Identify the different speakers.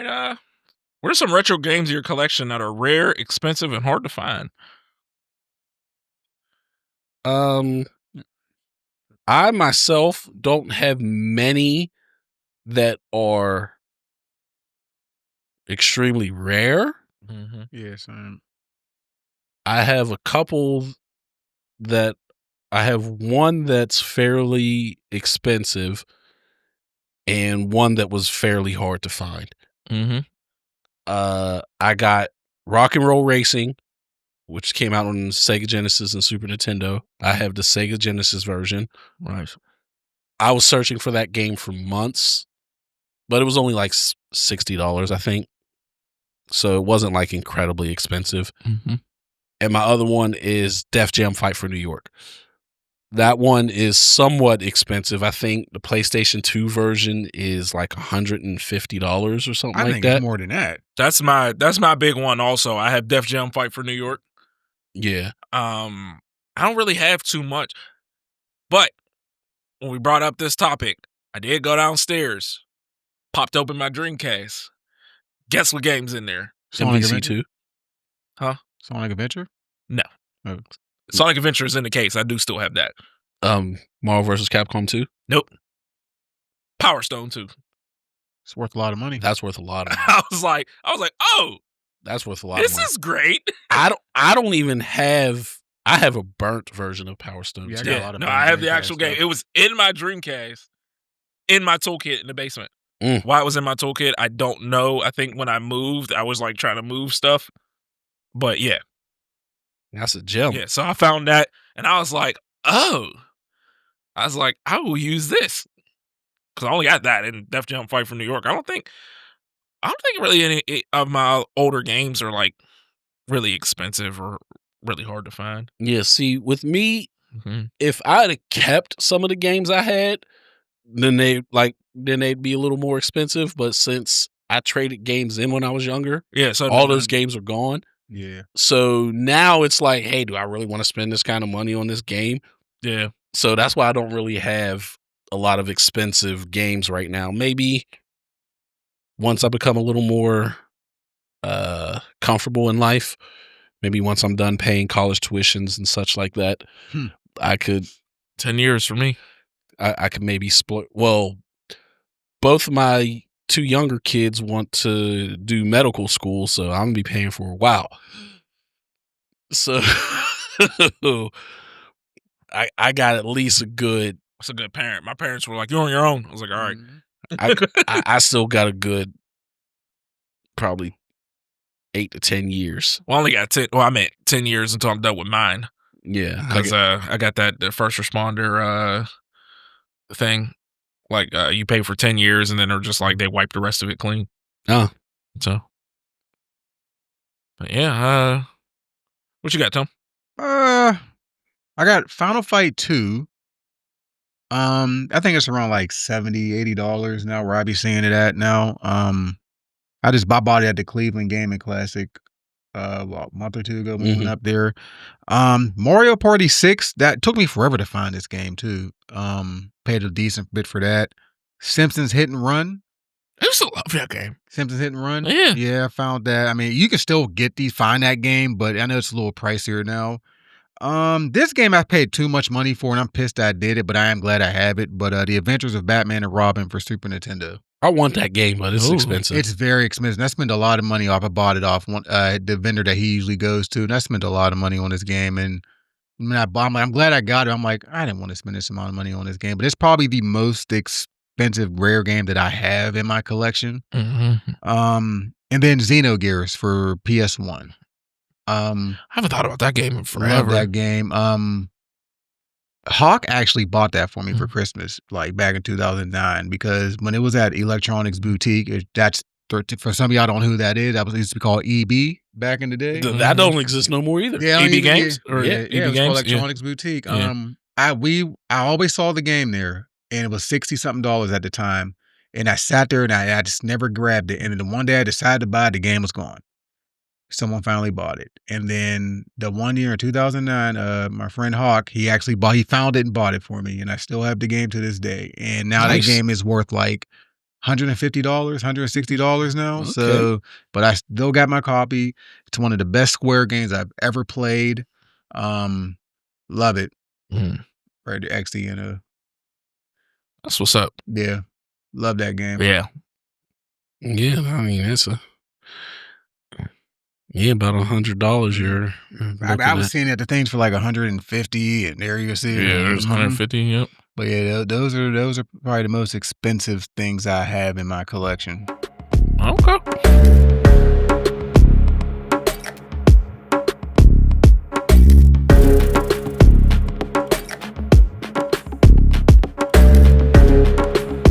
Speaker 1: right. What are some retro games in your collection that are rare, expensive, and hard to find?
Speaker 2: I myself don't have many that are extremely rare.
Speaker 1: Mm-hmm.
Speaker 3: Yes.
Speaker 2: I have a couple that I have one that's fairly expensive and one that was fairly hard to find.
Speaker 1: Mm-hmm.
Speaker 2: I got Rock and Roll Racing, which came out on Sega Genesis and Super Nintendo. I have the Sega Genesis version.
Speaker 1: Right.
Speaker 2: I was searching for that game for months, but it was only like $60, I think. So it wasn't like incredibly expensive.
Speaker 1: Mm-hmm.
Speaker 2: And my other one is Def Jam Fight for New York. That one is somewhat expensive. I think the PlayStation 2 version is like $150 or something
Speaker 3: I
Speaker 2: like
Speaker 3: think
Speaker 2: that.
Speaker 3: it's more than that.
Speaker 1: That's my big one. Also, I have Def Jam Fight for New York.
Speaker 2: Yeah.
Speaker 1: I don't really have too much, but when we brought up this topic, I did go downstairs, popped open my Dreamcast. Guess what game's in there?
Speaker 3: Sonic
Speaker 2: MVC
Speaker 3: Adventure?
Speaker 2: 2.
Speaker 1: Huh?
Speaker 3: Sonic Adventure?
Speaker 1: No.
Speaker 3: Oh.
Speaker 1: Sonic Adventure is in the case. I do still have that.
Speaker 2: Marvel vs. Capcom 2.
Speaker 1: Nope. Power Stone 2.
Speaker 3: It's worth a lot of money.
Speaker 2: That's worth a lot of money.
Speaker 1: I was like, oh,
Speaker 2: That's worth a lot
Speaker 1: this
Speaker 2: of money.
Speaker 1: is great.
Speaker 2: I don't even have. I have a burnt version of Power Stone.
Speaker 3: Yeah, I
Speaker 2: 2.
Speaker 3: got a lot of
Speaker 1: No,
Speaker 3: fun
Speaker 1: I have the
Speaker 3: Dreamcast
Speaker 1: actual game.
Speaker 3: stuff.
Speaker 1: It was in my Dreamcast, in my toolkit in the basement.
Speaker 2: Mm.
Speaker 1: Why it was in my toolkit, I don't know. I think when I moved, I was like trying to move stuff. But yeah.
Speaker 2: That's a gem.
Speaker 1: Yeah, so I found that and I was like, oh. I was like, I will use this. Because I only got that in Def Jam Fight for New York. I don't think really any of my older games are like really expensive or really hard to find.
Speaker 2: Yeah, see, with me,
Speaker 1: Mm-hmm.
Speaker 2: if I'd have kept some of the games I had, then they'd be a little more expensive. But since I traded games in when I was younger,
Speaker 1: Yeah, so
Speaker 2: all those games are gone.
Speaker 3: Yeah.
Speaker 2: So now it's like, hey, do I really want to spend this kind of money on this game?
Speaker 1: Yeah.
Speaker 2: So that's why I don't really have a lot of expensive games right now. Maybe once I become a little more comfortable in life, maybe once I'm done paying college tuitions and such like that, I could
Speaker 1: 10 years for me.
Speaker 2: I could maybe split. Well, both of my two younger kids want to do medical school, so I'm gonna be paying for a while. So I got at least a good.
Speaker 1: That's a good parent. My parents were like, "You're on your own." I was like, "All right."
Speaker 2: I still got a good, probably 8 to 10 years.
Speaker 1: Well, I only got 10. Well, I meant 10 years until I'm done with mine.
Speaker 2: Yeah,
Speaker 1: Because I got the first responder thing. Like you pay for 10 years and then they're just like they wipe the rest of it clean.
Speaker 2: Oh.
Speaker 1: So. But yeah, what you got, Tom?
Speaker 3: I got Final Fight 2. I think it's around like $70-$80 now where I be seeing it at now. I bought it at the Cleveland Gaming Classic a month or two ago when we went up there. Mario Party 6, that took me forever to find this game too. Paid a decent bit for that. Simpsons Hit and Run.
Speaker 1: I used to love that game.
Speaker 3: Simpsons Hit and Run?
Speaker 1: Yeah.
Speaker 3: Yeah, I found that. I mean, you can still find that game, but I know it's a little pricier now. This game I paid too much money for, and I'm pissed I did it, but I am glad I have it. But The Adventures of Batman and Robin for Super Nintendo.
Speaker 2: I want that game, but it's expensive.
Speaker 3: It's very expensive. I spent a lot of money off. I bought it off the vendor that he usually goes to, and I spent a lot of money on this game. And when I'm glad I got it. I'm like, I didn't want to spend this amount of money on this game, but it's probably the most expensive rare game that I have in my collection.
Speaker 1: Mm-hmm.
Speaker 3: And then Xenogears for PS1.
Speaker 1: I haven't thought about that game in forever.
Speaker 3: Love that game. Hawk actually bought that for me for Christmas, like back in 2009, because when it was at Electronics Boutique, that's for some of y'all don't know who that is. That was used to be called EB back in the day.
Speaker 2: That don't exist no more either.
Speaker 3: Yeah,
Speaker 1: EB Games?
Speaker 3: Yeah,
Speaker 1: EB
Speaker 3: it was
Speaker 1: Games?
Speaker 3: called Electronics Boutique.
Speaker 1: Yeah.
Speaker 3: I always saw the game there, and it was $60-something at the time. And I sat there and I just never grabbed it. And then one day I decided to buy it, the game was gone. Someone finally bought it. And then the one year in 2009, my friend Hawk, he found it and bought it for me. And I still have the game to this day. And now
Speaker 2: Nice.
Speaker 3: that game is worth like $150, $160 now.
Speaker 2: Okay.
Speaker 3: So, but I still got my copy. It's one of the best Square games I've ever played. Love it.
Speaker 2: Mm.
Speaker 3: Right, the XD.
Speaker 2: That's what's up.
Speaker 3: Yeah, love that game.
Speaker 2: Yeah. Yeah, I mean that's about $100 you're
Speaker 3: I
Speaker 2: looking
Speaker 3: was
Speaker 2: at.
Speaker 3: seeing that the things for like 150, and there you see.
Speaker 2: Yeah, there's 150. Yep.
Speaker 3: But yeah, those are probably the most expensive things I have in my collection.
Speaker 2: Okay.